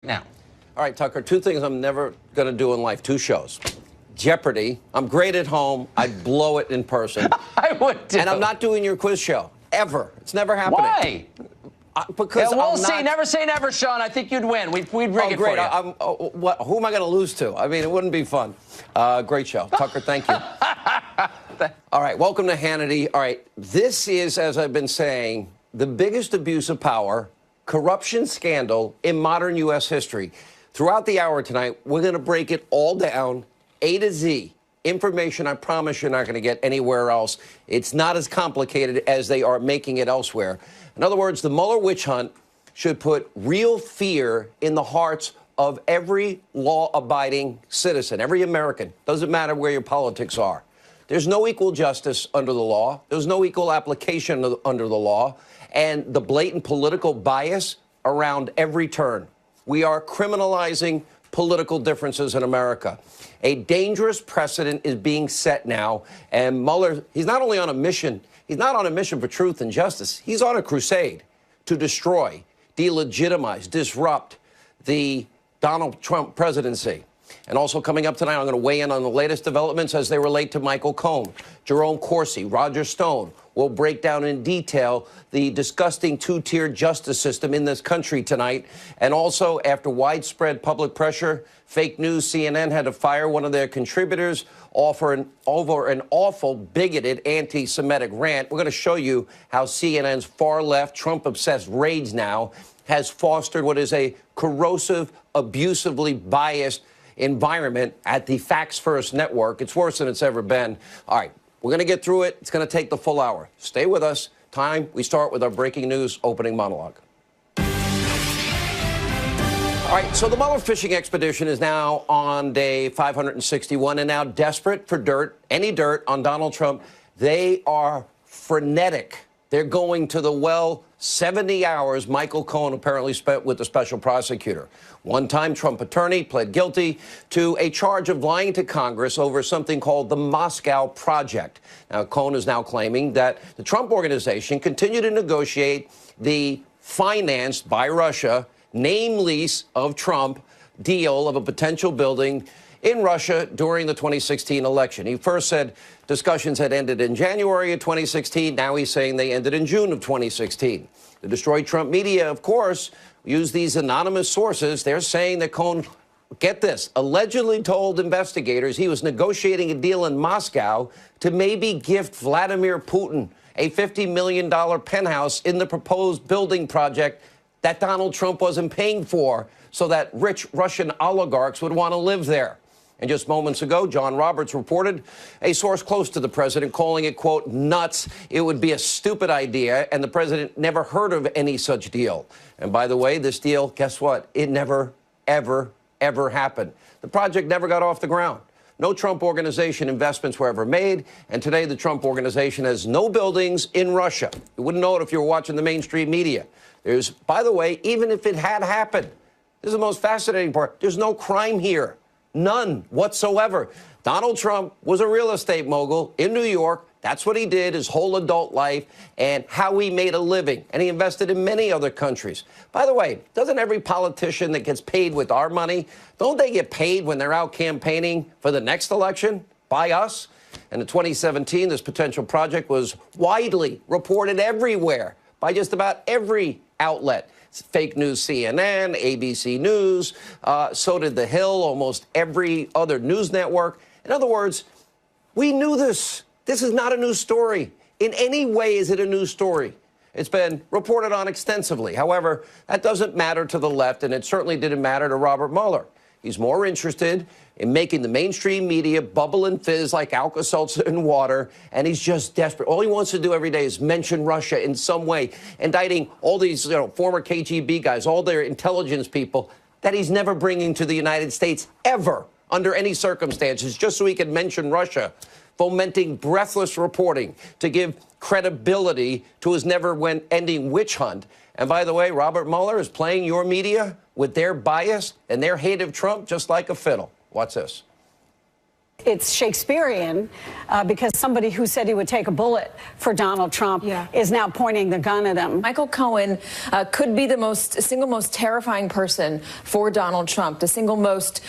now. All right, Tucker, two things I'm never going to do in life, two shows. Jeopardy. I'm great at home. I'd blow it in person. I would too. And I'm not doing your quiz show, ever. It's never happening. Why? Because we'll see. Never say never, Sean. I think you'd win. We'd bring it great. for you. Who am I going to lose to? I mean, it wouldn't be fun. Great show. Tucker, thank you. All right, welcome to Hannity. All right, this is, as I've been saying, the biggest abuse of power, corruption scandal in modern U.S. history. Throughout the hour tonight, we're going to break it all down, A to Z. Information I promise you're not going to get anywhere else. It's not as complicated as they are making it elsewhere. In other words, the Mueller witch hunt should put real fear in the hearts of every law-abiding citizen, every American. Doesn't matter where your politics are. There's no equal justice under the law. There's no equal application under the law. And the blatant political bias around every turn. We are criminalizing political differences in America. A dangerous precedent is being set now. And Mueller, he's not only on a mission, he's not on a mission for truth and justice. He's on a crusade to destroy, delegitimize, disrupt the Donald Trump presidency. And also coming up tonight, I'm going to weigh in on the latest developments as they relate to Michael Cohen, Jerome Corsi, Roger Stone. We'll break down in detail the disgusting two-tiered justice system in this country tonight. And also, after widespread public pressure, fake news, CNN had to fire one of their contributors over an awful, bigoted, anti-Semitic rant. We're going to show you how CNN's far-left, Trump-obsessed rage now has fostered what is a corrosive, abusively biased environment at the Facts First network. It's worse than it's ever been. All right, we're going to get through it. It's going to take the full hour. Stay with us. Time, we start with our breaking news opening monologue. All right, so the Mueller fishing expedition is now on day 561 and now desperate for dirt, any dirt on Donald Trump. They are frenetic. They're going to the well 70 hours Michael Cohen apparently spent with the special prosecutor. One-time Trump attorney pled guilty to a charge of lying to Congress over something called the Moscow Project. Now, Cohen is now claiming that the Trump organization continued to negotiate the financed by Russia name lease of Trump deal of a potential building in Russia during the 2016 election. He first said discussions had ended in January of 2016. Now he's saying they ended in June of 2016. The destroyed Trump media, of course, used these anonymous sources. They're saying that Cohen, get this, allegedly told investigators he was negotiating a deal in Moscow to maybe gift Vladimir Putin a $50 million penthouse in the proposed building project that Donald Trump wasn't paying for so that rich Russian oligarchs would want to live there. And just moments ago, John Roberts reported a source close to the president calling it, quote, nuts. It would be a stupid idea, and the president never heard of any such deal. And by the way, this deal, guess what? It never, ever, ever happened. The project never got off the ground. No Trump Organization investments were ever made, and today the Trump Organization has no buildings in Russia. You wouldn't know it if you were watching the mainstream media. There's, by the way, even if it had happened, this is the most fascinating part, there's no crime here. None whatsoever. Donald Trump was a real estate mogul in New York. That's what he did his whole adult life and how he made a living. And he invested in many other countries. By the way, doesn't every politician that gets paid with our money, don't they get paid when they're out campaigning for the next election by us? And in 2017, this potential project was widely reported everywhere by just about every outlet. Fake news CNN, ABC News, so did The Hill, almost every other news network. In other words, we knew this. This is not a news story. In any way is it a news story. It's been reported on extensively. However, that doesn't matter to the left, and it certainly didn't matter to Robert Mueller. He's more interested in making the mainstream media bubble and fizz like Alka-Seltzer in water, and he's just desperate. All he wants to do every day is mention Russia in some way, indicting all these former KGB guys, all their intelligence people that he's never bringing to the United States ever under any circumstances, just so he can mention Russia, fomenting breathless reporting to give credibility to his never-ending witch hunt. And by the way, Robert Mueller is playing your media with their bias and their hate of Trump just like a fiddle. Watch this. It's Shakespearean because somebody who said he would take a bullet for Donald Trump is now pointing the gun at him. Michael Cohen could be the single most terrifying person for Donald Trump, the single most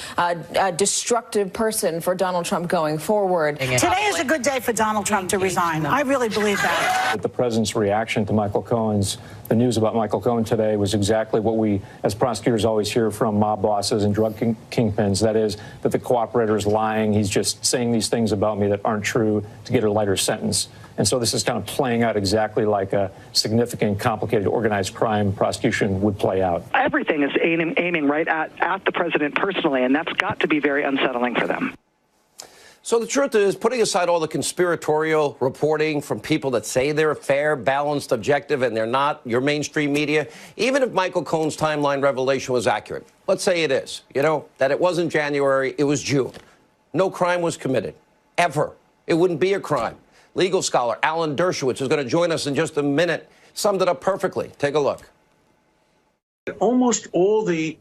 destructive person for Donald Trump going forward. Today is a good day for Donald Trump to resign. I really believe that. The president's reaction to the news about Michael Cohen today was exactly what we, as prosecutors, always hear from mob bosses and drug kingpins. That is, that the cooperator is lying. He's just saying these things about me that aren't true to get a lighter sentence. And so this is kind of playing out exactly like a significant, complicated, organized crime prosecution would play out. Everything is aiming right at the president personally, and that's got to be very unsettling for them. So the truth is, putting aside all the conspiratorial reporting from people that say they're fair, balanced, objective, and they're not, your mainstream media, even if Michael Cohen's timeline revelation was accurate, let's say it is, that it wasn't January, it was June. No crime was committed, ever. It wouldn't be a crime. Legal scholar Alan Dershowitz is going to join us in just a minute, summed it up perfectly. Take a look. Almost all the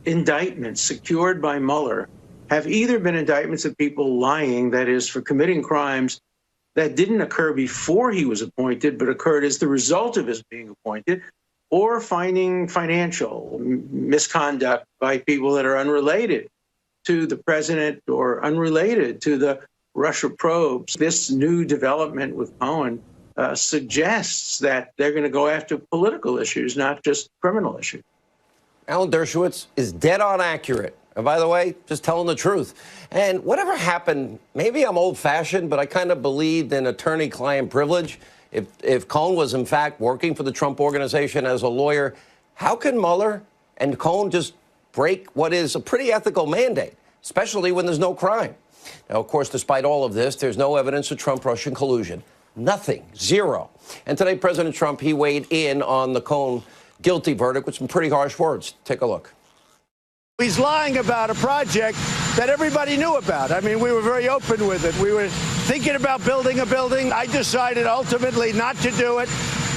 indictments secured by Mueller have either been indictments of people lying, that is, for committing crimes that didn't occur before he was appointed, but occurred as the result of his being appointed, or finding financial misconduct by people that are unrelated to the president or unrelated to the Russia probes. This new development with Cohen suggests that they're going to go after political issues, not just criminal issues. Alan Dershowitz is dead on accurate. And by the way, just telling the truth. And whatever happened, maybe I'm old-fashioned, but I kind of believed in attorney-client privilege. If Cohen was, in fact, working for the Trump Organization as a lawyer, how can Mueller and Cohen just break what is a pretty ethical mandate, especially when there's no crime? Now, of course, despite all of this, there's no evidence of Trump-Russian collusion. Nothing. Zero. And today, President Trump, he weighed in on the Cohen guilty verdict with some pretty harsh words. Take a look. He's lying about a project that everybody knew about. I mean, we were very open with it. We were thinking about building a building. I decided ultimately not to do it.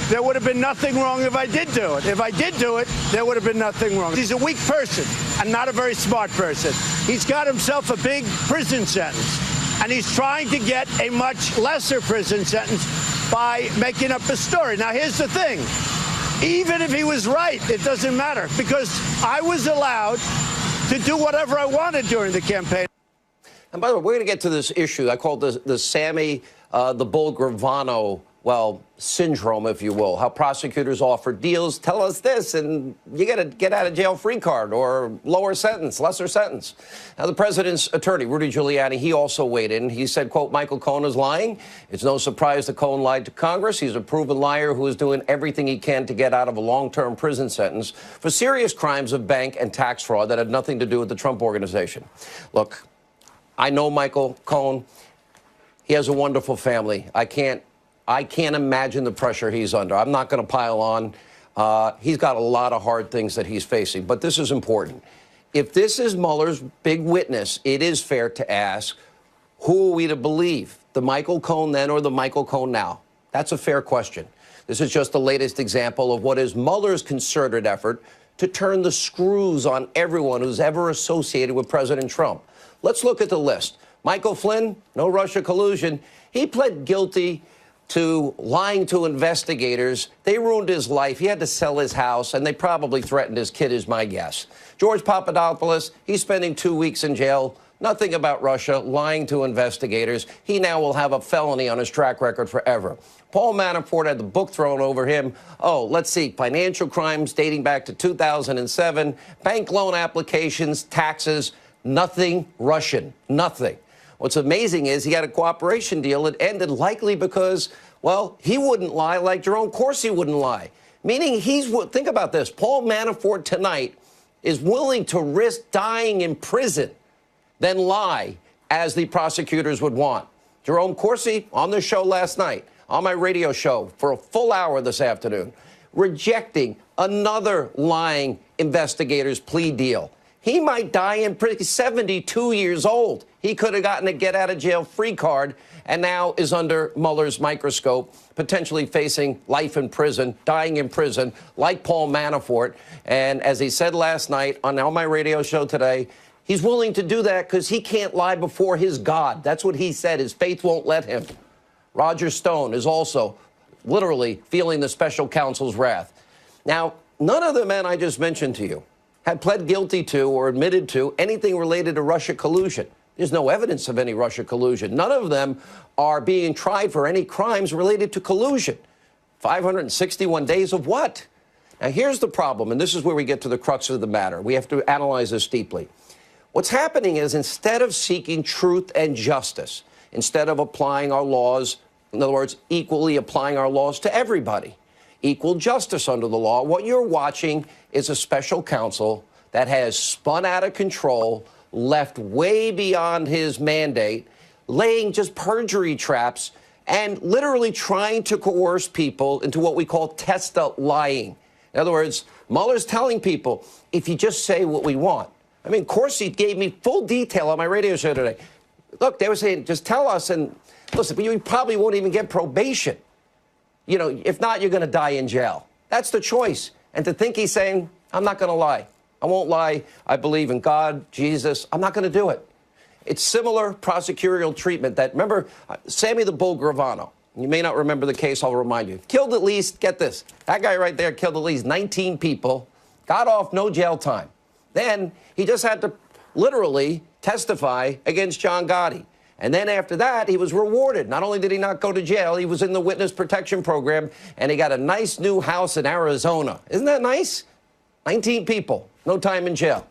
There would have been nothing wrong if I did do it. If I did do it, there would have been nothing wrong. He's a weak person and not a very smart person. He's got himself a big prison sentence, and he's trying to get a much lesser prison sentence by making up a story. Now, here's the thing. Even if he was right, it doesn't matter, because I was allowed to do whatever I wanted during the campaign. And by the way, we're going to get to this issue. I call it the Sammy the Bull Gravano, syndrome, if you will, how prosecutors offer deals. Tell us this, and you get a get-out-of-jail-free card or lower sentence, lesser sentence. Now, the president's attorney, Rudy Giuliani, he also weighed in. He said, quote, Michael Cohen is lying. It's no surprise that Cohen lied to Congress. He's a proven liar who is doing everything he can to get out of a long-term prison sentence for serious crimes of bank and tax fraud that had nothing to do with the Trump Organization. Look, I know Michael Cohen. He has a wonderful family. I can't imagine the pressure he's under. I'm not going to pile on. He's got a lot of hard things that he's facing. But this is important. If this is Mueller's big witness, it is fair to ask, who are we to believe? The Michael Cohen then or the Michael Cohen now? That's a fair question. This is just the latest example of what is Mueller's concerted effort to turn the screws on everyone who's ever associated with President Trump. Let's look at the list. Michael Flynn, no Russia collusion. He pled guilty to lying to investigators. They ruined his life. He had to sell his house, and they probably threatened his kid, is my guess. George Papadopoulos, he's spending 2 weeks in jail. Nothing about Russia, lying to investigators. He now will have a felony on his track record forever. Paul Manafort had the book thrown over him. Oh, let's see, financial crimes dating back to 2007, bank loan applications, taxes, nothing Russian, nothing. What's amazing is he had a cooperation deal that ended likely because, he wouldn't lie like Jerome Corsi wouldn't lie. Meaning think about this, Paul Manafort tonight is willing to risk dying in prison than lie as the prosecutors would want. Jerome Corsi on the show last night, on my radio show for a full hour this afternoon, rejecting another lying investigator's plea deal. He might die in prison. 72 years old. He could have gotten a get-out-of-jail-free card and now is under Mueller's microscope, potentially facing life in prison, dying in prison, like Paul Manafort. And as he said last night on my radio show today, He's willing to do that because he can't lie before his God. That's what he said. His faith won't let him. Roger Stone is also literally feeling the special counsel's wrath. Now, none of the men I just mentioned to you had pled guilty to or admitted to anything related to Russia collusion. There's no evidence of any Russia collusion. None of them are being tried for any crimes related to collusion. 561 days of what? Now, here's the problem, and this is where we get to the crux of the matter. We have to analyze this deeply. What's happening is instead of seeking truth and justice, instead of applying our laws, in other words, equally applying our laws to everybody, equal justice under the law, what you're watching is a special counsel that has spun out of control, left way beyond his mandate, laying just perjury traps and literally trying to coerce people into what we call testa lying. In other words, Mueller's telling people, if you just say what we want. I mean, Corsi gave me full detail on my radio show today. Look, they were saying, just tell us, and listen, but you probably won't even get probation. You know, if not, you're going to die in jail. That's the choice. And to think he's saying, I'm not going to lie. I won't lie. I believe in God, Jesus. I'm not going to do it. It's similar prosecutorial treatment that, remember, Sammy the Bull Gravano. You may not remember the case, I'll remind you. Killed at least, get this, that guy right there killed at least 19 people, got off no jail time. Then he just had to literally testify against John Gotti. And then after that, he was rewarded. Not only did he not go to jail, he was in the witness protection program, and he got a nice new house in Arizona. Isn't that nice? 19 people, no time in jail.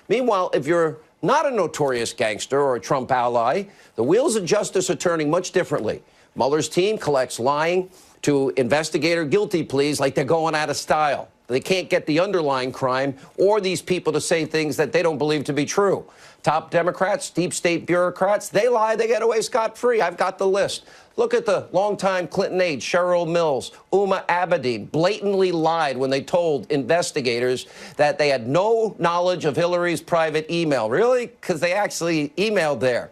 Meanwhile, if you're not a notorious gangster or a Trump ally, the wheels of justice are turning much differently. Mueller's team collects lying to investigator guilty pleas like they're going out of style. They can't get the underlying crime or these people to say things that they don't believe to be true. Top Democrats, deep state bureaucrats, they lie, they get away scot-free. I've got the list. Look at the longtime Clinton aide, Cheryl Mills, Uma Abedin, blatantly lied when they told investigators that they had no knowledge of Hillary's private email. Really? Because they actually emailed there.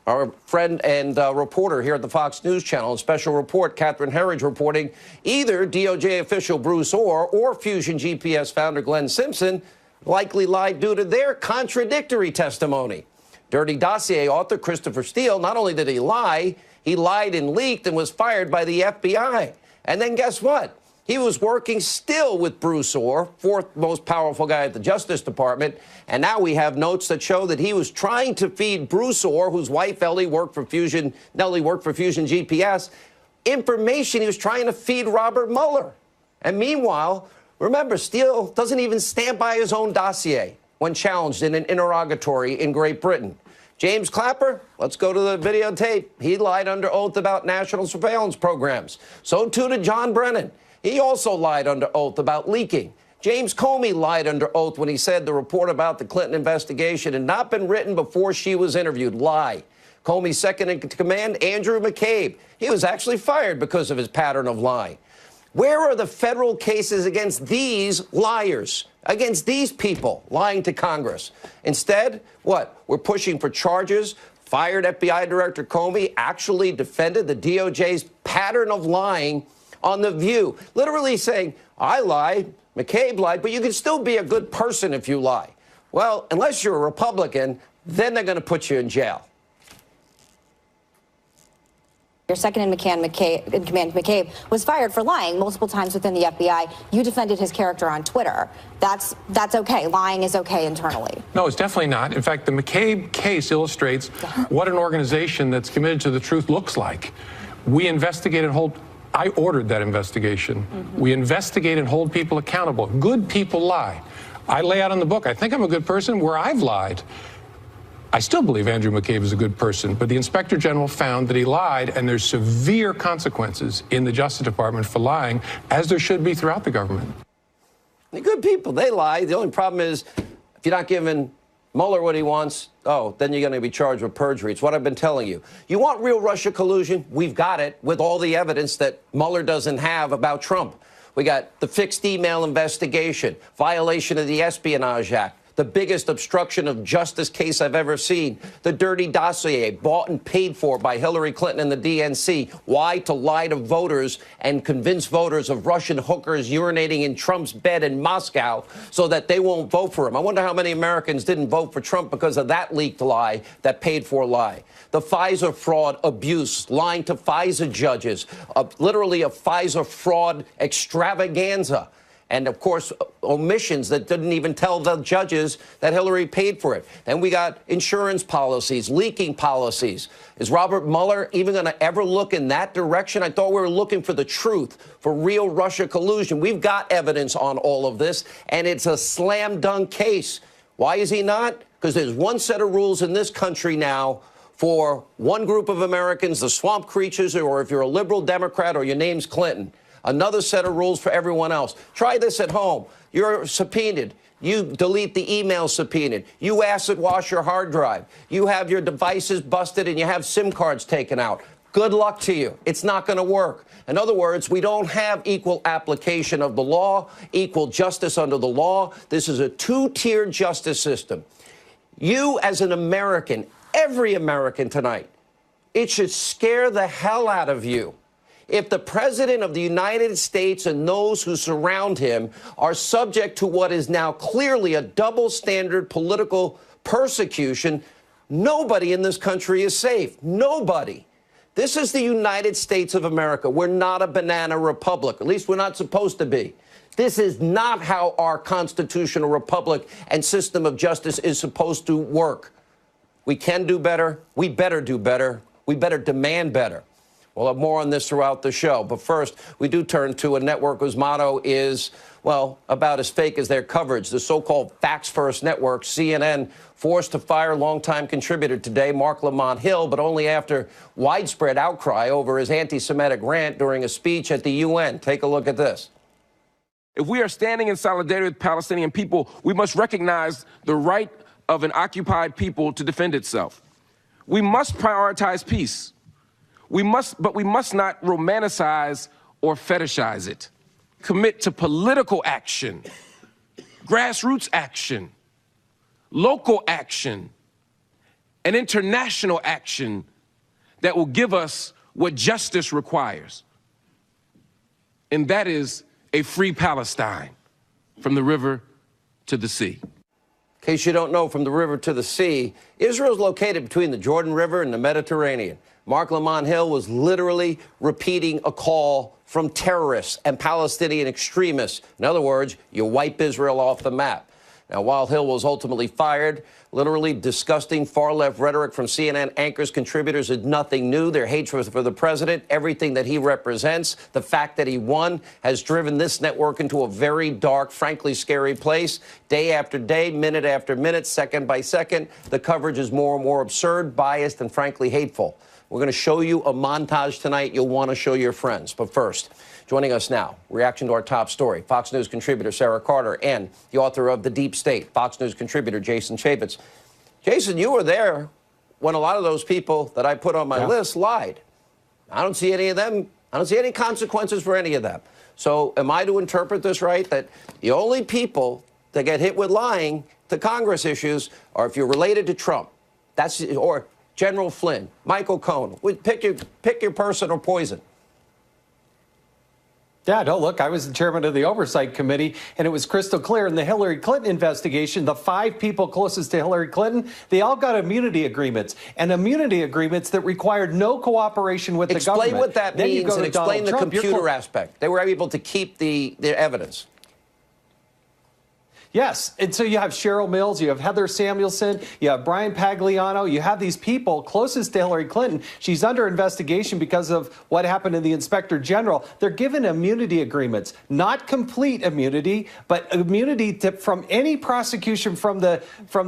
Our friend and reporter here at the Fox News Channel, a special report, Catherine Herridge, reporting either DOJ official Bruce Orr or Fusion GPS founder Glenn Simpson likely lied due to their contradictory testimony. Dirty Dossier author Christopher Steele, not only did he lied and leaked and was fired by the FBI. And then guess what? He was working still with Bruce Orr, fourth most powerful guy at the Justice Department. And now we have notes that show that he was trying to feed Bruce Orr, whose wife Nellie worked for Fusion GPS, information he was trying to feed Robert Mueller. And meanwhile, remember, Steele doesn't even stand by his own dossier when challenged in an interrogatory in Great Britain. James Clapper, let's go to the videotape. He lied under oath about national surveillance programs. So too did John Brennan. He also lied under oath about leaking. James Comey lied under oath when he said the report about the Clinton investigation had not been written before she was interviewed. Lie. Comey's second in command, Andrew McCabe. He was actually fired because of his pattern of lying. Where are the federal cases against these liars, against these people lying to Congress? Instead, what? We're pushing for charges. Fired FBI Director Comey actually defended the DOJ's pattern of lying on The View, literally saying, I lied, McCabe lied, but you can still be a good person if you lie. Well, unless you're a Republican, then they're going to put you in jail. Your second in command, McCabe, was fired for lying multiple times within the FBI. You defended his character on Twitter. That's okay. Lying is okay internally. No, it's definitely not. In fact, the McCabe case illustrates what an organization that's committed to the truth looks like. We investigate and hold. I ordered that investigation. We investigate and hold people accountable. Good people lie. I lay out in the book, I think I'm a good person where I've lied. I still believe Andrew McCabe is a good person, but the Inspector General found that he lied, and there's severe consequences in the Justice Department for lying, as there should be throughout the government. The good people, they lie. The only problem is if you're not giving Mueller what he wants, then you're going to be charged with perjury. It's what I've been telling you. You want real Russia collusion? We've got it with all the evidence that Mueller doesn't have about Trump. We got the fixed email investigation, violation of the Espionage Act, the biggest obstruction of justice case I've ever seen. The dirty dossier bought and paid for by Hillary Clinton and the DNC. Why? To lie to voters and convince voters of Russian hookers urinating in Trump's bed in Moscow so that they won't vote for him. I wonder how many Americans didn't vote for Trump because of that leaked lie, that paid for lie. The Pfizer fraud abuse, lying to Pfizer judges, literally a Pfizer fraud extravaganza. And, of course, omissions that didn't even tell the judges that Hillary paid for it. Then we got insurance policies, leaking policies. Is Robert Mueller even going to ever look in that direction? I thought we were looking for the truth, for real Russia collusion. We've got evidence on all of this, and it's a slam dunk case. Why is he not? Because there's one set of rules in this country now for one group of Americans, the swamp creatures, or if you're a liberal Democrat or your name's Clinton. Another set of rules for everyone else. Try this at home. You're subpoenaed. You delete the email subpoenaed. You acid wash your hard drive. You have your devices busted and you have SIM cards taken out. Good luck to you. It's not going to work. In other words, we don't have equal application of the law, equal justice under the law. This is a two-tiered justice system. You, as an American, every American tonight, it should scare the hell out of you if the President of the United States and those who surround him are subject to what is now clearly a double standard political persecution. Nobody in this country is safe. Nobody. This is the United States of America. We're not a banana republic. At least we're not supposed to be. This is not how our constitutional republic and system of justice is supposed to work. We can do better. We better do better. We better demand better. We'll have more on this throughout the show. But first, we do turn to a network whose motto is, well, about as fake as their coverage. The so-called Facts First Network, CNN, forced to fire longtime contributor today, Mark Lamont Hill, but only after widespread outcry over his anti-Semitic rant during a speech at the UN. Take a look at this. If we are standing in solidarity with Palestinian people, we must recognize the right of an occupied people to defend itself. We must prioritize peace. But we must not romanticize or fetishize it. Commit to political action, grassroots action, local action, and international action that will give us what justice requires. And that is a free Palestine from the river to the sea. In case you don't know, from the river to the sea, Israel is located between the Jordan River and the Mediterranean. Mark Lamont Hill was literally repeating a call from terrorists and Palestinian extremists. In other words, you wipe Israel off the map. Now, while Hill was ultimately fired, literally disgusting far-left rhetoric from CNN anchors, contributors is nothing new. Their hatred for the president, everything that he represents, the fact that he won, has driven this network into a very dark, frankly scary place. Day after day, minute after minute, second by second, the coverage is more and more absurd, biased, and frankly hateful. We're going to show you a montage tonight you'll want to show your friends. But first, joining us now, reaction to our top story, Fox News contributor Sarah Carter and the author of The Deep State, Fox News contributor Jason Chaffetz. Jason, you were there when a lot of those people that I put on my list lied. I don't see any of them. I don't see any consequences for any of them. So am I to interpret this right, that the only people that get hit with lying to Congress issues are if you're related to Trump? That's or General Flynn, Michael Cohen. Pick your person or poison. Yeah, no, look, I was the chairman of the Oversight Committee, and it was crystal clear in the Hillary Clinton investigation, the 5 people closest to Hillary Clinton, they all got immunity agreements, and immunity agreements that required no cooperation with the government. Explain what that means and explain the computer aspect. They were able to keep the evidence. Yes, and so you have Cheryl Mills, you have Heather Samuelson, you have Brian Pagliano, you have these people closest to Hillary Clinton. She's under investigation because of what happened in the Inspector General. They're given immunity agreements, not complete immunity, but immunity from any prosecution from the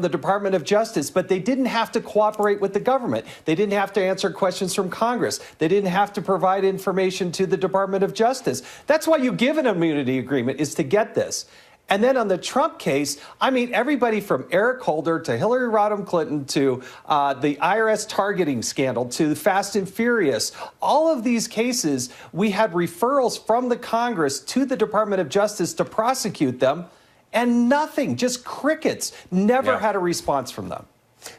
Department of Justice. But they didn't have to cooperate with the government. They didn't have to answer questions from Congress. They didn't have to provide information to the Department of Justice. That's why you give an immunity agreement, is to get this. And then on the Trump case, I mean, everybody from Eric Holder to Hillary Rodham Clinton to the IRS targeting scandal to Fast and Furious, all of these cases, we had referrals from the Congress to the Department of Justice to prosecute them. And nothing, just crickets. Never had a response from them.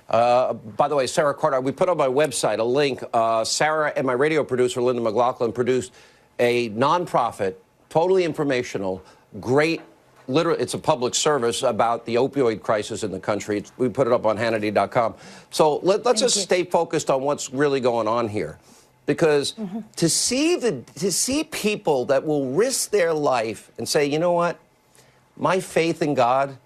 By the way, Sarah Carter, we put on my website a link. Sarah and my radio producer, Linda McLaughlin, produced a nonprofit, totally informational, great, literally, it's a public service about the opioid crisis in the country. We put it up on Hannity.com. So let's just stay focused on what's really going on here. Because to see people that will risk their life and say, you know what, my faith in God,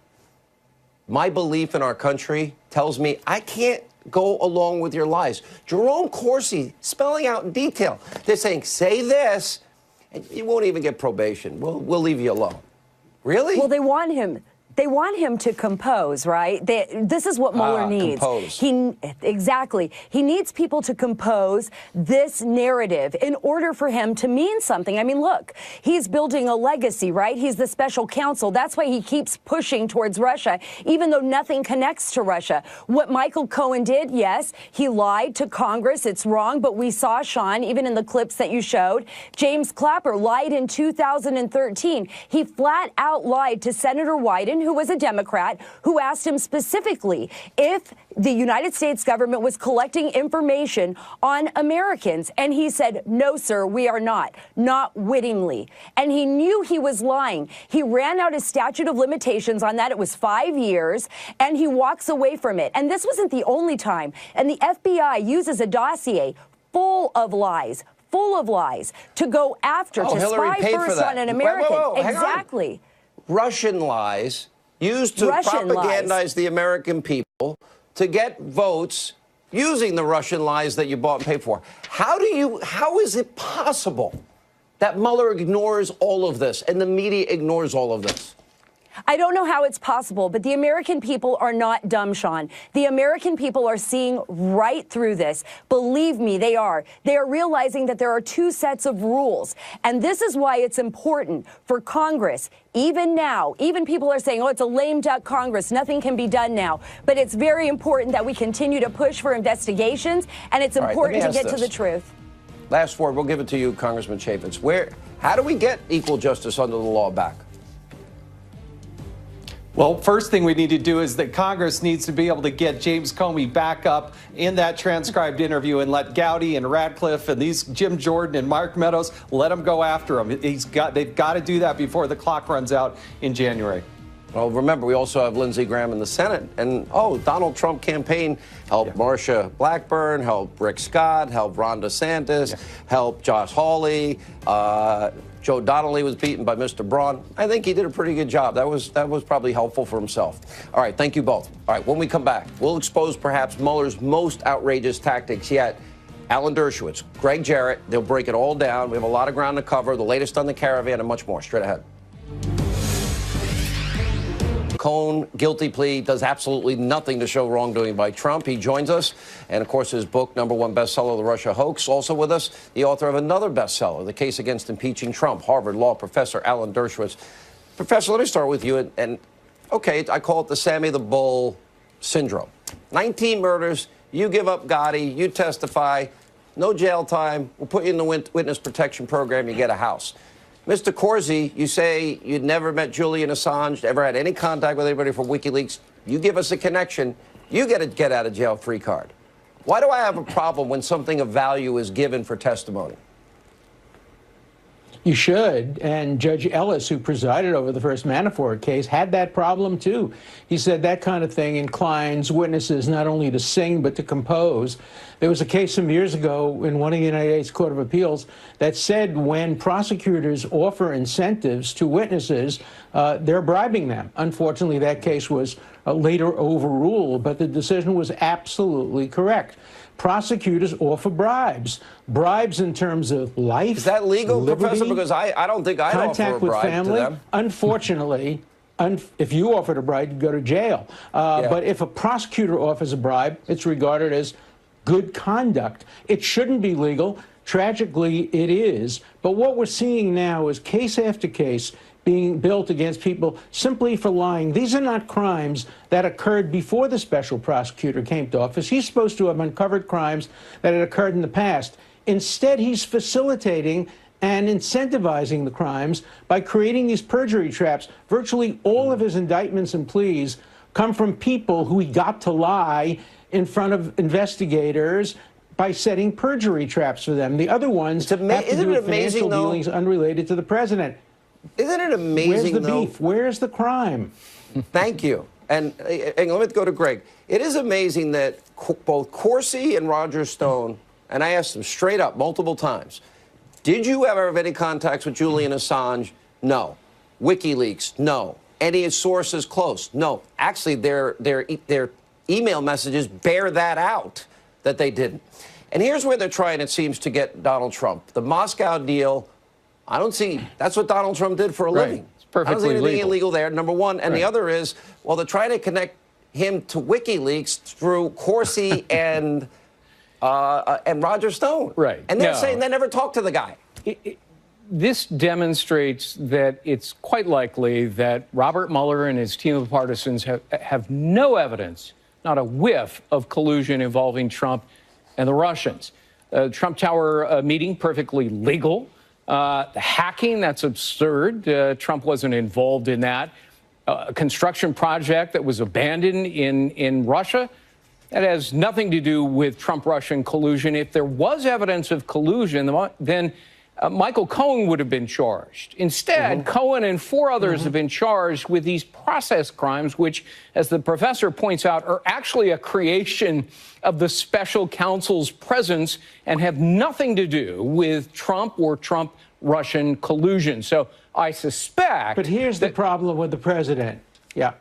my belief in our country tells me I can't go along with your lies. Jerome Corsi spelling out in detail. They're saying, say this, and you won't even get probation. We'll leave you alone. Really? Well, they want him. They want him to compose, right? This is what Mueller needs. Compose. Exactly. He needs people to compose this narrative in order for him to mean something. I mean, look, he's building a legacy, right? He's the special counsel. That's why he keeps pushing towards Russia, even though nothing connects to Russia. What Michael Cohen did, yes, he lied to Congress. It's wrong. But we saw, Sean, even in the clips that you showed, James Clapper lied in 2013. He flat out lied to Senator Wyden, who was a Democrat, who asked him specifically if the United States government was collecting information on Americans. And he said, no, sir, we are not wittingly. And he knew he was lying. He ran out his statute of limitations on that. It was 5 years, and he walks away from it. And this wasn't the only time. And the FBI uses a dossier full of lies to go after, to Hillary spy first on an American. Whoa, exactly. Russian lies used to propagandize the American people to get votes using the Russian lies that you bought and paid for. How is it possible that Mueller ignores all of this and the media ignores all of this? I don't know how it's possible, but the American people are not dumb, Sean. The American people are seeing right through this. Believe me, they are. They are realizing that there are two sets of rules. And this is why it's important for Congress, even now, even people are saying, oh, it's a lame duck Congress. Nothing can be done now. But it's very important that we continue to push for investigations, and it's important to get to the truth. Last word, we'll give it to you, Congressman Chaffetz. How do we get equal justice under the law back? Well, first thing we need to do is that Congress needs to be able to get James Comey back up in that transcribed interview and let Gowdy and Radcliffe and these Jim Jordan and Mark Meadows, let them go after him. They've got to do that before the clock runs out in January. Well, remember, we also have Lindsey Graham in the Senate. And, Donald Trump campaign helped Marsha Blackburn, helped Rick Scott, helped Ron DeSantis, helped Josh Hawley. Joe Donnelly was beaten by Mr. Braun. I think he did a pretty good job. That was probably helpful for himself. All right, thank you both. All right, when we come back, we'll expose perhaps Mueller's most outrageous tactics yet. Alan Dershowitz, Greg Jarrett, they'll break it all down. We have a lot of ground to cover, the latest on the caravan and much more. Straight ahead. Cohen, guilty plea, does absolutely nothing to show wrongdoing by Trump. He joins us. And, of course, his book, #1 bestseller, The Russia Hoax. Also with us, the author of another bestseller, The Case Against Impeaching Trump, Harvard Law Professor Alan Dershowitz. Professor, let me start with you. Okay, I call it the Sammy the Bull syndrome. 19 murders. You give up Gotti. You testify. No jail time. We'll put you in the witness protection program. You get a house. Mr. Corsi, you say you'd never met Julian Assange, ever had any contact with anybody from WikiLeaks. You give us a connection, you get a get-out-of-jail-free card. Why do I have a problem when something of value is given for testimony? You should. And Judge Ellis, who presided over the first Manafort case, had that problem, too. He said that kind of thing inclines witnesses not only to sing but to compose. There was a case some years ago in one of the United States Court of Appeals that said when prosecutors offer incentives to witnesses, they're bribing them. Unfortunately, that case was later overruled, but the decision was absolutely correct. Prosecutors offer bribes in terms of life. Is that legal, liberty, Professor? Because I don't think I'd offer a bribe to them. Unfortunately, if you offered a bribe, you'd go to jail. But if a prosecutor offers a bribe, it's regarded as good conduct. It shouldn't be legal. Tragically, it is. But what we're seeing now is case after case being built against people simply for lying. These are not crimes that occurred before the special prosecutor came to office. He's supposed to have uncovered crimes that had occurred in the past. Instead, he's facilitating and incentivizing the crimes by creating these perjury traps. Virtually all of his indictments and pleas come from people who he got to lie in front of investigators by setting perjury traps for them. The other ones have to do with financial dealings unrelated to the president. Isn't it amazing, Where's the beef? Where's the crime? Thank you. And let me go to Greg. It is amazing that both Corsi and Roger Stone, and I asked them straight up multiple times, did you ever have any contacts with Julian Assange? No. WikiLeaks? No. Any sources close? No. Actually, their email messages bear that out, that they didn't. And here's where they're trying, it seems, to get Donald Trump. The Moscow deal, I don't see, that's what Donald Trump did for a living. It's perfectly I don't see anything legal. illegal there, number one. And the other is, well, they're trying to connect him to WikiLeaks through Corsi and Roger Stone. Right. And they're saying they never talked to the guy. This demonstrates that it's quite likely that Robert Mueller and his team of partisans have no evidence, not a whiff of collusion involving Trump and the Russians. Trump Tower meeting, perfectly legal. The hacking, that's absurd. Trump wasn't involved in that. A construction project that was abandoned in Russia, that has nothing to do with Trump-Russian collusion. If there was evidence of collusion, then Michael Cohen would have been charged. Instead, Cohen and 4 others have been charged with these process crimes, which, as the professor points out, are actually a creation of the special counsel's presence and have nothing to do with Trump or Trump-Russian collusion. So I suspect... But here's the problem with the president. Yeah.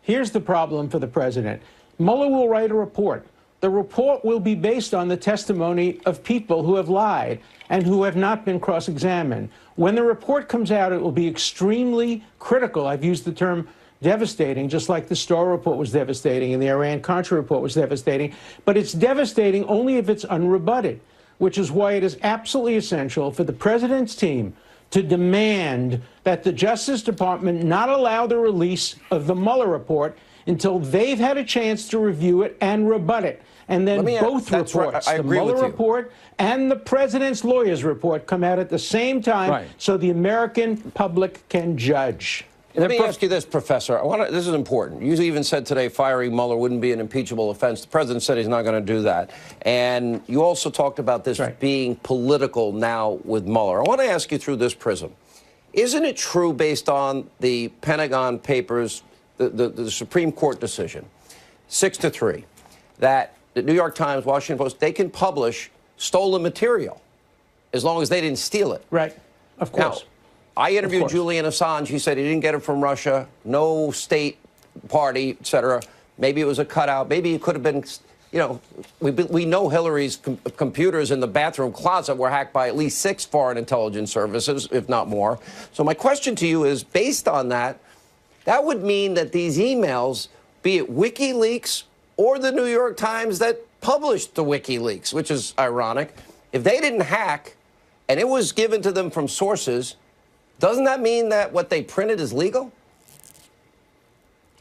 Here's the problem for the president. Mueller will write a report. The report will be based on the testimony of people who have lied and who have not been cross-examined. When the report comes out, it will be extremely critical. I've used the term devastating, just like the Starr report was devastating and the Iran-Contra report was devastating. But it's devastating only if it's unrebutted, which is why it is absolutely essential for the president's team to demand that the Justice Department not allow the release of the Mueller report until they've had a chance to review it and rebut it. And then both reports, the Mueller report and the president's lawyer's report, come out at the same time so the American public can judge. Let me ask you this, Professor. This is important. You even said today firing Mueller wouldn't be an impeachable offense. The president said he's not going to do that. And you also talked about this being political now with Mueller. I want to ask you through this prism. Isn't it true, based on the Pentagon Papers, the Supreme Court decision, 6-3, that the New York Times, Washington Post, they can publish stolen material as long as they didn't steal it? Right. Of course. Now, I interviewed Julian Assange. He said he didn't get it from Russia, no state party, et cetera. Maybe it was a cutout. Maybe it could have been, you know, we know Hillary's computers in the bathroom closet were hacked by at least 6 foreign intelligence services, if not more. So my question to you is, based on that, that would mean that these emails, be it WikiLeaks or the New York Times that published the WikiLeaks, which is ironic, if they didn't hack and it was given to them from sources, doesn't that mean that what they printed is legal?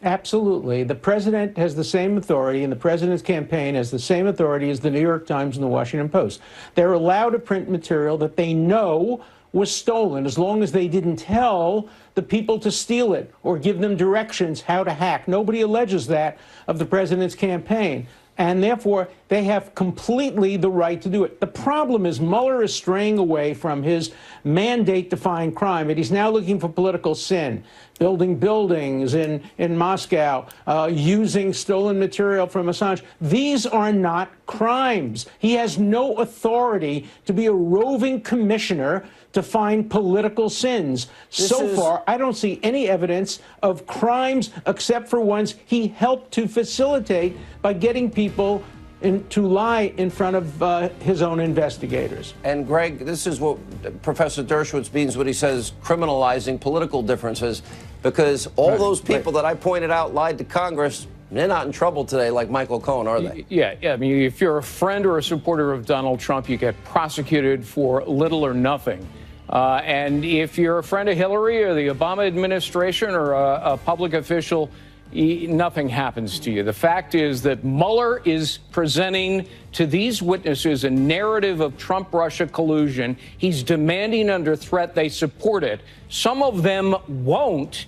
Absolutely. The president has the same authority, and the president's campaign has the same authority as the New York Times and the Washington Post. They're allowed to print material that they know was stolen, as long as they didn't tell the people to steal it or give them directions how to hack. Nobody alleges that of the president's campaign. And therefore, they have completely the right to do it. The problem is Mueller is straying away from his mandate to find crime, and he's now looking for political sin, building buildings in Moscow, using stolen material from Assange. These are not crimes. He has no authority to be a roving commissioner to find political sins. So far, I don't see any evidence of crimes except for ones he helped to facilitate by getting people to lie in front of his own investigators. And Greg, this is what Professor Dershowitz means when he says criminalizing political differences, because all those people that I pointed out lied to Congress, they're not in trouble today like Michael Cohen, are they? Yeah. I mean, if you're a friend or a supporter of Donald Trump, you get prosecuted for little or nothing. And if you're a friend of Hillary or the Obama administration or a public official nothing happens to you. The fact is that Mueller is presenting to these witnesses a narrative of Trump-Russia collusion. He's demanding under threat they support it. Some of them won't,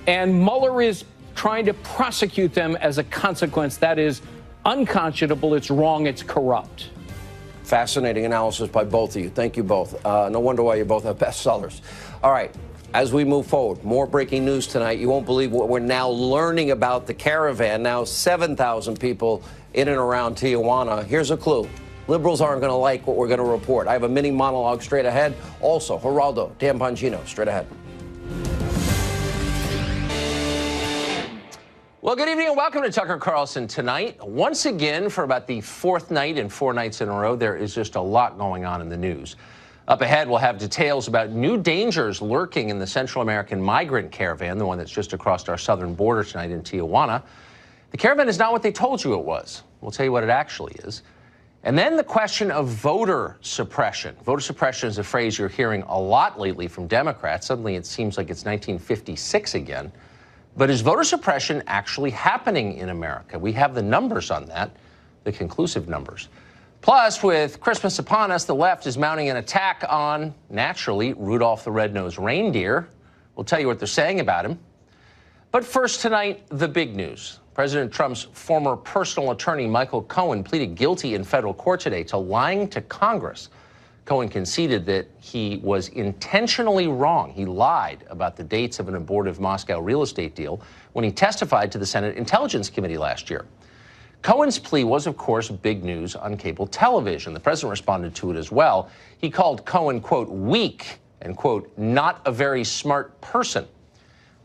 and Mueller is trying to prosecute them as a consequence. That is unconscionable, it's wrong, it's corrupt. Fascinating analysis by both of you. Thank you both. No wonder why you both have bestsellers. All right, as we move forward, more breaking news tonight. You won't believe what we're now learning about the caravan. Now 7,000 people in and around Tijuana. Here's a clue. Liberals aren't going to like what we're going to report. I have a mini monologue straight ahead. Also, Geraldo, Dan Bongino, straight ahead. Well, good evening and welcome to Tucker Carlson Tonight. Once again, for about the fourth night and 4 nights in a row, there is just a lot going on in the news. Up ahead, we'll have details about new dangers lurking in the Central American migrant caravan, the one that's just across our southern border tonight in Tijuana. The caravan is not what they told you it was. We'll tell you what it actually is. And then the question of voter suppression. Voter suppression is a phrase you're hearing a lot lately from Democrats. Suddenly it seems like it's 1956 again. But is voter suppression actually happening in America? We have the numbers on that, the conclusive numbers. Plus, with Christmas upon us, the left is mounting an attack on, naturally, Rudolph the Red-Nosed Reindeer. We'll tell you what they're saying about him. But first tonight, the big news. President Trump's former personal attorney, Michael Cohen, pleaded guilty in federal court today to lying to Congress. Cohen conceded that he was intentionally wrong. He lied about the dates of an abortive Moscow real estate deal when he testified to the Senate Intelligence Committee last year. Cohen's plea was, of course, big news on cable television. The president responded to it as well. He called Cohen, quote, weak and, quote, not a very smart person.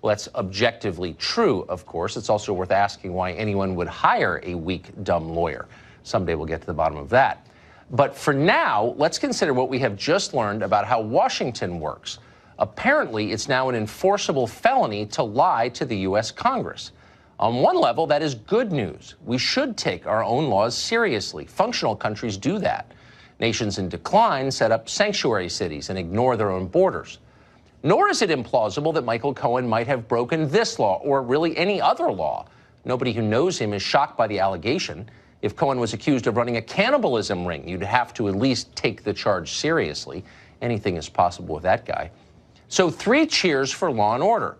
Well, that's objectively true, of course. It's also worth asking why anyone would hire a weak, dumb lawyer. Someday we'll get to the bottom of that. But for now, let's consider what we have just learned about how Washington works. Apparently, it's now an enforceable felony to lie to the U.S. Congress. On one level, that is good news. We should take our own laws seriously. Functional countries do that. Nations in decline set up sanctuary cities and ignore their own borders. Nor is it implausible that Michael Cohen might have broken this law or really any other law. Nobody who knows him is shocked by the allegation. If Cohen was accused of running a cannibalism ring, you'd have to at least take the charge seriously. Anything is possible with that guy. So 3 cheers for law and order.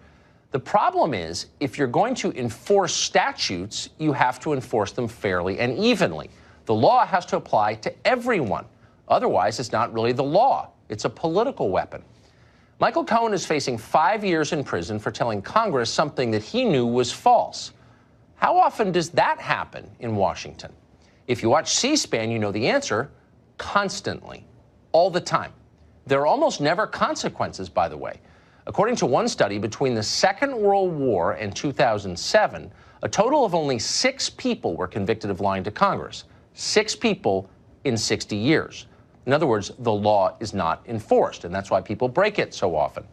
The problem is, if you're going to enforce statutes, you have to enforce them fairly and evenly. The law has to apply to everyone. Otherwise, it's not really the law. It's a political weapon. Michael Cohen is facing 5 years in prison for telling Congress something that he knew was false. How often does that happen in Washington? If you watch C-SPAN, you know the answer. Constantly. All the time. There are almost never consequences, by the way. According to one study, between the Second World War and 2007, a total of only 6 people were convicted of lying to Congress. 6 people in 60 years. In other words, the law is not enforced, and that's why people break it so often.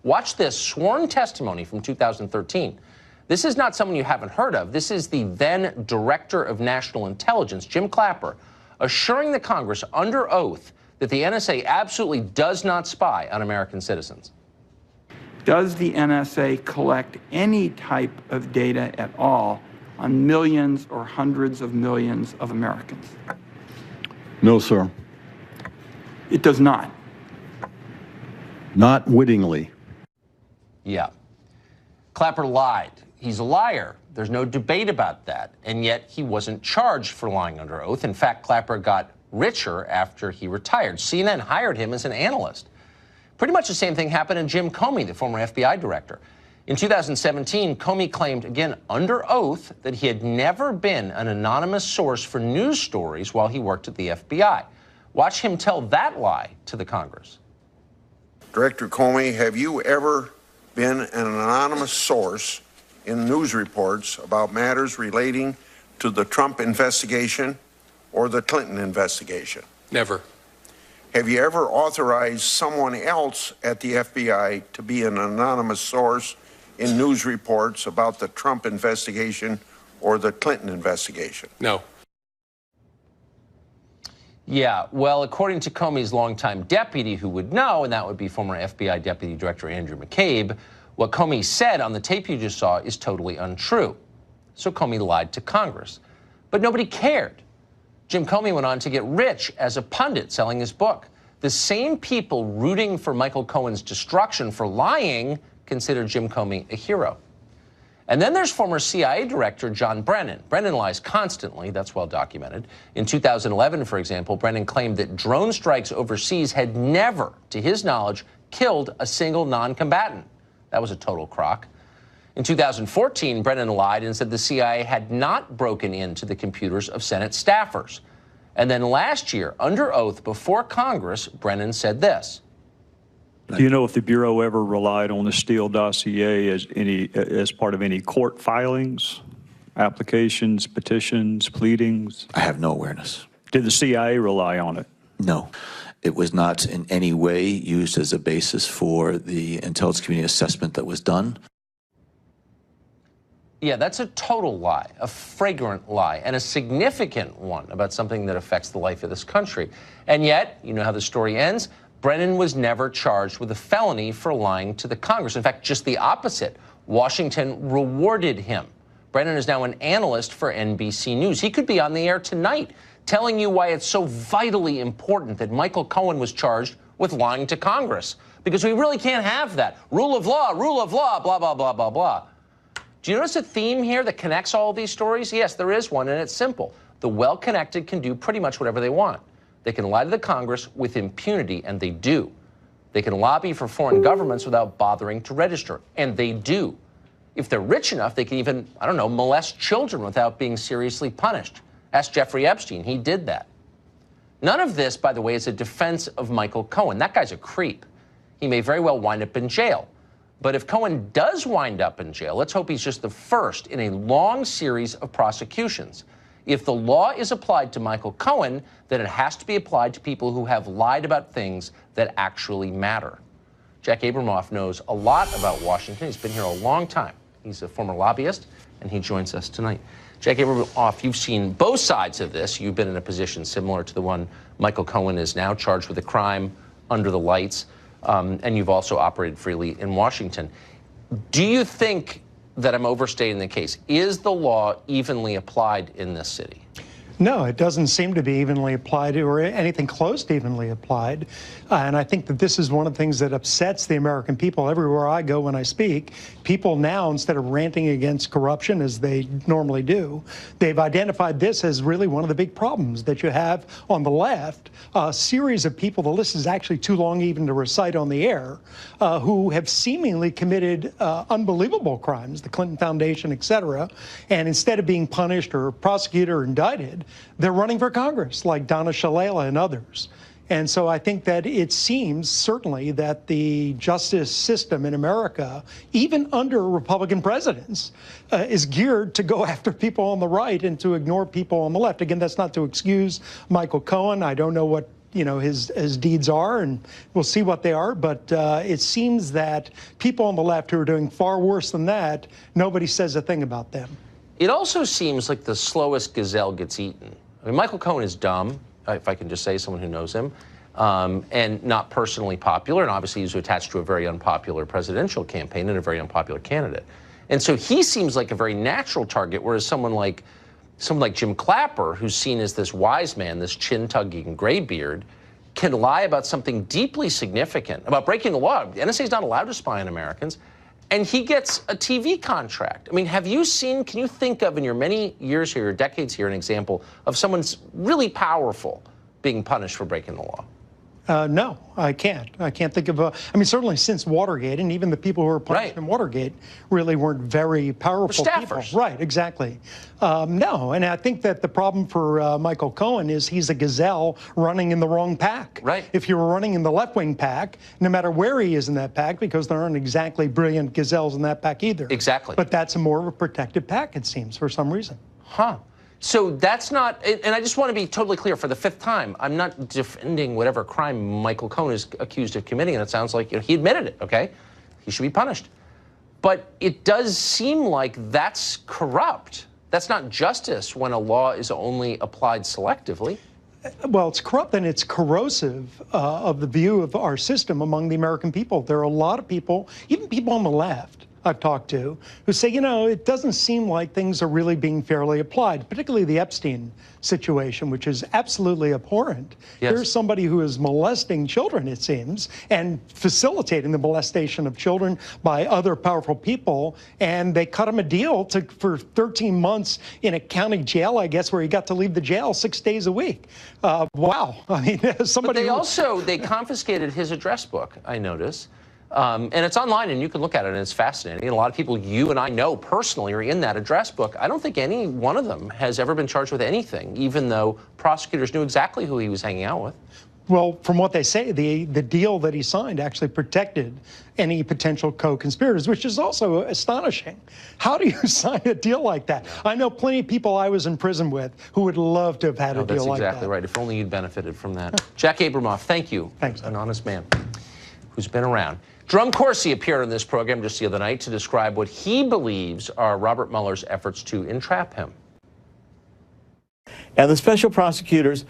Watch this sworn testimony from 2013. This is not someone you haven't heard of. This is the then Director of National Intelligence, Jim Clapper, assuring the Congress under oath that the NSA absolutely does not spy on American citizens. Does the NSA collect any type of data at all on millions or hundreds of millions of Americans? No, sir. It does not. Not wittingly. Yeah. Clapper lied. He's a liar. There's no debate about that. And yet he wasn't charged for lying under oath. In fact, Clapper got richer after he retired. CNN hired him as an analyst. Pretty much the same thing happened to Jim Comey, the former FBI director. In 2017, Comey claimed, again under oath, that he had never been an anonymous source for news stories while he worked at the FBI. Watch him tell that lie to the Congress. Director Comey, have you ever been an anonymous source in news reports about matters relating to the Trump investigation or the Clinton investigation? Never. Have you ever authorized someone else at the FBI to be an anonymous source in news reports about the Trump investigation or the Clinton investigation? No. Yeah, well, according to Comey's longtime deputy who would know, and that would be former FBI Deputy Director Andrew McCabe, What Comey said on the tape you just saw is totally untrue. So Comey lied to Congress. But nobody cared. Jim Comey went on to get rich as a pundit selling his book. The same people rooting for Michael Cohen's destruction for lying consider Jim Comey a hero. And then there's former CIA Director John Brennan. Brennan lies constantly. That's well documented. In 2011, for example, Brennan claimed that drone strikes overseas had never, to his knowledge, killed a single non-combatant. That was a total crock. In 2014, Brennan lied and said the CIA had not broken into the computers of Senate staffers. And then last year, under oath before Congress, Brennan said this. Do you know if the Bureau ever relied on the Steele dossier as part of any court filings, applications, petitions, pleadings? I have no awareness. Did the CIA rely on it? No. It was not in any way used as a basis for the intelligence community assessment that was done. Yeah, that's a total lie, a flagrant lie, and a significant one about something that affects the life of this country. And yet, you know how the story ends? Brennan was never charged with a felony for lying to the Congress. In fact, just the opposite. Washington rewarded him. Brennan is now an analyst for NBC News. He could be on the air tonight telling you why it's so vitally important that Michael Cohen was charged with lying to Congress. Because we really can't have that. Rule of law, blah, blah, blah, blah, blah. Do you notice a theme here that connects all of these stories? Yes, there is one, and it's simple. The well-connected can do pretty much whatever they want. They can lie to the Congress with impunity, and they do. They can lobby for foreign governments without bothering to register, and they do. If they're rich enough, they can even, I don't know, molest children without being seriously punished. Ask Jeffrey Epstein. He did that. None of this, by the way, is a defense of Michael Cohen. That guy's a creep. He may very well wind up in jail. But if Cohen does wind up in jail, let's hope he's just the first in a long series of prosecutions. If the law is applied to Michael Cohen, then it has to be applied to people who have lied about things that actually matter. Jack Abramoff knows a lot about Washington. He's been here a long time. He's a former lobbyist, and he joins us tonight. Jack Abramoff, you've seen both sides of this. You've been in a position similar to the one Michael Cohen is now, charged with a crime under the lights, and you've also operated freely in Washington. Do you think that I'm overstating the case? Is the law evenly applied in this city? No, it doesn't seem to be evenly applied or anything close to evenly applied. And I think that this is one of the things that upsets the American people. Everywhere I go when I speak, people now, instead of ranting against corruption as they normally do, they've identified this as really one of the big problems that you have on the left. A series of people, the list is actually too long even to recite on the air, who have seemingly committed unbelievable crimes, the Clinton Foundation, et cetera, and instead of being punished or prosecuted or indicted, they're running for Congress, like Donna Shalala and others. And so I think that it seems certainly that the justice system in America, even under Republican presidents, is geared to go after people on the right and to ignore people on the left. Again, that's not to excuse Michael Cohen. I don't know what his deeds are, and we'll see what they are. But it seems that people on the left who are doing far worse than that, nobody says a thing about them. It also seems like the slowest gazelle gets eaten. I mean, Michael Cohen is dumb, if I can just say, someone who knows him, and not personally popular, and obviously he's attached to a very unpopular presidential campaign and a very unpopular candidate. And so he seems like a very natural target, whereas someone like Jim Clapper, who's seen as this wise man, this chin-tugging graybeard, can lie about something deeply significant, about breaking the law. The NSA is not allowed to spy on Americans. And he gets a TV contract. I mean, have you seen, can you think of in your many years here, decades here, an example of someone's really powerful being punished for breaking the law? No, I can't. I can't think of I mean, certainly since Watergate, and even the people who were punished in Watergate really weren't very powerful people. Right, exactly. No, and I think that the problem for Michael Cohen is he's a gazelle running in the wrong pack. Right. If you were running in the left-wing pack, no matter where he is in that pack, because there aren't exactly brilliant gazelles in that pack either. Exactly. But that's a more of a protected pack, it seems, for some reason. Huh. So that's not, and I just want to be totally clear for the fifth time, I'm not defending whatever crime Michael Cohen is accused of committing, and it sounds like he admitted it, okay? He should be punished. But it does seem like that's corrupt. That's not justice when a law is only applied selectively. Well, it's corrupt and it's corrosive of the view of our system among the American people. There are a lot of people, even people on the left I've talked to, who say, you know, it doesn't seem like things are really being fairly applied, particularly the Epstein situation, which is absolutely abhorrent. Yes. Here's somebody who is molesting children, it seems, and facilitating the molestation of children by other powerful people, and they cut him a deal for 13 months in a county jail, I guess, where he got to leave the jail 6 days a week. Wow. I mean, somebody. But they confiscated his address book, I notice. And it's online, and you can look at it, and it's fascinating. And a lot of people you and I know personally are in that address book. I don't think any one of them has ever been charged with anything, even though prosecutors knew exactly who he was hanging out with. Well, from what they say, the deal that he signed actually protected any potential co-conspirators, which is also astonishing. How do you sign a deal like that? I know plenty of people I was in prison with who would love to have had a deal like that. That's exactly right. If only you'd benefited from that. Jack Abramoff, thank you. Thanks. An honest man who's been around. Drum Corsi appeared on this program just the other night to describe what he believes are Robert Mueller's efforts to entrap him. And the special prosecutors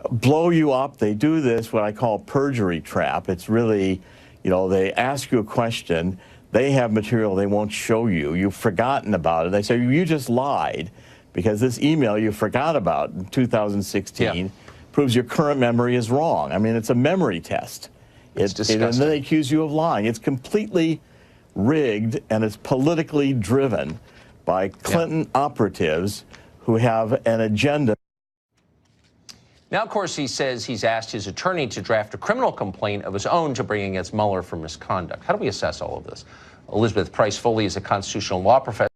blow you up. They do this, what I call perjury trap. It's really, you know, they ask you a question. They have material they won't show you. You've forgotten about it. They say, you just lied because this email you forgot about in 2016 proves your current memory is wrong. I mean, it's a memory test. It's disgusting. And then they accuse you of lying. It's completely rigged, and it's politically driven by Clinton operatives who have an agenda. Now, of course, he says he's asked his attorney to draft a criminal complaint of his own to bring against Mueller for misconduct. How do we assess all of this? Elizabeth Price Foley is a constitutional law professor.